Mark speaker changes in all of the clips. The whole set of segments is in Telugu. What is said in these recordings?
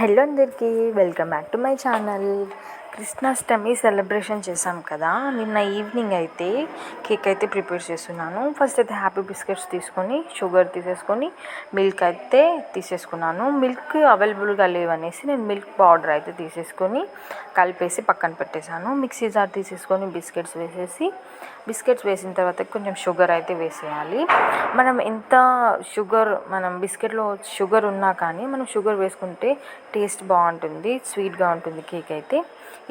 Speaker 1: హలో అందరికీ, welcome back to my channel. Krishnashtami celebration చేసాం కదా. నిన్న ఈవినింగ్ అయితే కేక్ అయితే ప్రిపేర్ చేస్తున్నాను. ఫస్ట్ అయితే హ్యాపీ బిస్కెట్స్ తీసుకొని షుగర్ తీసేసుకొని మిల్క్ అయితే తీసేసుకున్నాను. మిల్క్ అవైలబుల్గా లేవనేసి నేను మిల్క్ పౌడర్ అయితే తీసేసుకొని కలిపేసి పక్కన పెట్టేశాను. మిక్సీ జార్ తీసేసుకొని బిస్కెట్స్ వేసిన తర్వాత కొంచెం షుగర్ అయితే వేసేయాలి. మనం బిస్కెట్లో షుగర్ ఉన్నా కానీ మనం షుగర్ వేసుకుంటే టేస్ట్ బాగుంటుంది, స్వీట్గా ఉంటుంది కేక్ అయితే.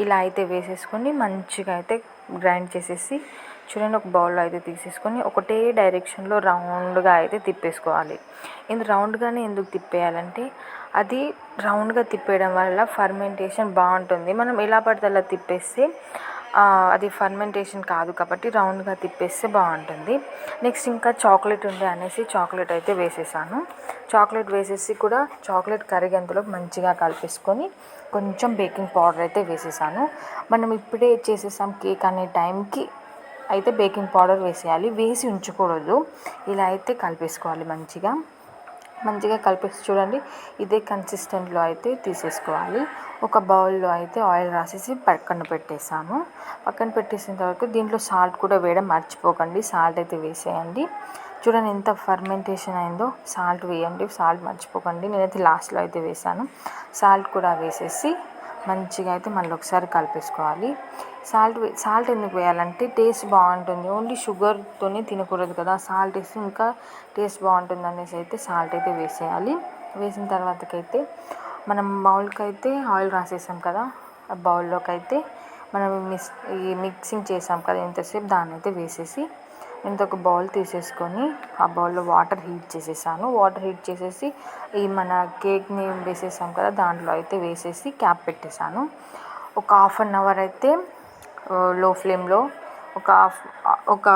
Speaker 1: ఇలా అయితే వేసేసుకొని మంచిగా అయితే గ్రైండ్ చేసేసి చూడండి, ఒక బౌల్లో అయితే తీసేసుకొని ఒకటే డైరెక్షన్లో రౌండ్గా అయితే తిప్పేసుకోవాలి. రౌండ్గానే ఎందుకు తిప్పేయాలంటే అది రౌండ్గా తిప్పేయడం వల్ల ఫర్మెంటేషన్ బాగుంటుంది. మనం ఎలా పడితే అలా తిప్పేస్తే అది ఫర్మెంటేషన్ కాదు, కాబట్టి రౌండ్గా తిప్పేస్తే బాగుంటుంది. నెక్స్ట్ ఇంకా చాక్లెట్ ఉండే అనేసి చాక్లెట్ అయితే వేసేసాను. చాక్లెట్ వేసేసి కూడా చాక్లెట్ కరిగేంతలో మంచిగా కలిపేసుకొని కొంచెం బేకింగ్ పౌడర్ అయితే వేసేసాను. మనం ఇప్పుడే చేసేసాం కేక్ అనే టైంకి అయితే బేకింగ్ పౌడర్ వేసేయాలి, వేసి ఉంచకూడదు. ఇలా అయితే కలిపేసుకోవాలి. మంచిగా కలిపేసి చూడండి, ఇదే కన్సిస్టెంట్లో అయితే తీసేసుకోవాలి. ఒక బౌల్లో అయితే ఆయిల్ రాసేసి పక్కన పెట్టేసిన తర్వాత దీంట్లో సాల్ట్ కూడా వేయడం మర్చిపోకండి. సాల్ట్ అయితే వేసేయండి. చూడండి ఎంత ఫర్మెంటేషన్ అయిందో. సాల్ట్ వేయండి, సాల్ట్ మర్చిపోకండి. నేనైతే లాస్ట్లో అయితే వేసాను. సాల్ట్ కూడా వేసేసి మంచిగా అయితే మళ్ళీ ఒకసారి కలిపేసుకోవాలి. సాల్ట్ ఎందుకు వేయాలంటే టేస్ట్ బాగుంటుంది. ఓన్లీ షుగర్తోనే తినకూడదు కదా, సాల్ట్ వేసి ఇంకా టేస్ట్ బాగుంటుంది అనేసి అయితే సాల్ట్ అయితే వేసేయాలి. వేసిన తర్వాతకైతే మనం బౌల్కి అయితే ఆయిల్ రాసేసాం కదా, ఆ బౌల్లోకి అయితే మనం మిక్సింగ్ చేసాం కదా ఇంతసేపు, దాన్ని అయితే వేసేసి ఒక బౌల్ తీసేసుకొని ఆ బౌల్లో వాటర్ హీట్ చేసేసి ఈ మన కేక్ని వేసేసాం కదా దాంట్లో అయితే వేసేసి క్యాప్ పెట్టేశాను. ఒక హాఫ్ అన్ అవర్ అయితే లో ఫ్లేమ్లో, ఒక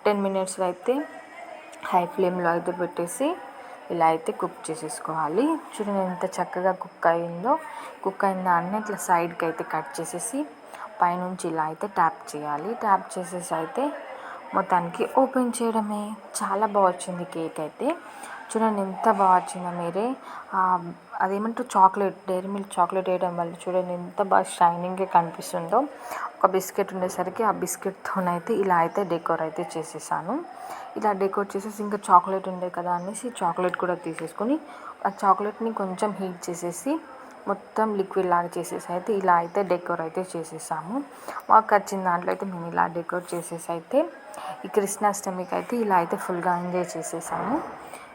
Speaker 1: 10 minutes అయితే హై ఫ్లేమ్లో అయితే పెట్టేసి ఇలా అయితే కుక్ చేసేసుకోవాలి. చూడండి ఎంత చక్కగా కుక్ అయిన దాన్ని ఇట్లా సైడ్కి అయితే కట్ చేసేసి పైనుంచి ఇలా అయితే ట్యాప్ చేసేసి అయితే మొత్తానికి ఓపెన్ చేయడమే. చాలా బాగా వచ్చింది కేక్ అయితే. చూడండి ఎంత బాగా వచ్చిందో. మీరే అదేమంటారు చాక్లెట్, డైరీ మిల్క్ చాక్లెట్ వేయడం వల్ల చూడండి ఎంత బాగా షైనింగ్గా కనిపిస్తుందో. ఒక బిస్కెట్ ఉండేసరికి ఆ బిస్కెట్తోనైతే ఇలా అయితే డెకోర్ అయితే చేసేసాను. ఇలా డెకోర్ చేసేసి ఇంకా చాక్లెట్ ఉండే కదా అనేసి చాక్లెట్ కూడా తీసేసుకొని ఆ చాక్లెట్ని కొంచెం హీట్ చేసేసి మొత్తం లిక్విడ్ లాగా చేసేసి అయితే ఇలా అయితే డెకోర్ అయితే చేసేసాము. మాకు వచ్చిన దాంట్లో అయితే మేము ఇలా డెకోర్ చేసేసి అయితే ఈ కృష్ణాష్టమికి అయితే ఇలా అయితే ఫుల్గా ఎంజాయ్ చేసేసాము.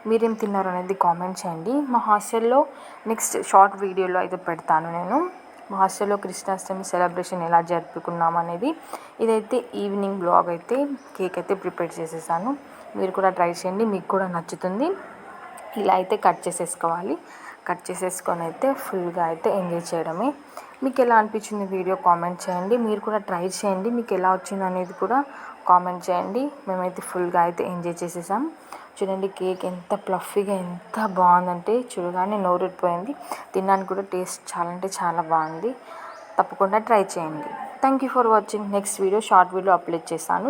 Speaker 1: మీరేం తిన్నారు అనేది కామెంట్ చేయండి. మా హాస్టల్లో నెక్స్ట్ షార్ట్ వీడియోలో అయితే పెడతాను నేను. మా హాస్టల్లో కృష్ణాష్టమి సెలబ్రేషన్ ఎలా జరుపుకున్నాం అనేది. ఇదైతే ఈవినింగ్ బ్లాగ్ అయితే కేక్ అయితే ప్రిపేర్ చేసేసాను. మీరు కూడా ట్రై చేయండి, మీకు కూడా నచ్చుతుంది. ఇలా అయితే కట్ చేసేసుకొని అయితే ఫుల్గా అయితే ఎంజాయ్ చేయడమే. మీకు ఎలా అనిపించింది వీడియో కామెంట్ చేయండి. మీరు కూడా ట్రై చేయండి, మీకు ఎలా వచ్చింది అనేది కూడా కామెంట్ చేయండి. మేమైతే ఫుల్గా అయితే ఎంజాయ్ చేసేసాం. చూడండి కేక్ ఎంత ప్లఫీగా ఎంత బాగుందంటే చూడగానే నోరూరిపోయింది. తినడానికి కూడా టేస్ట్ చాలా అంటే చాలా బాగుంది. తప్పకుండా ట్రై చేయండి. Thank you for watching. Next video short video upload చేస్తాను.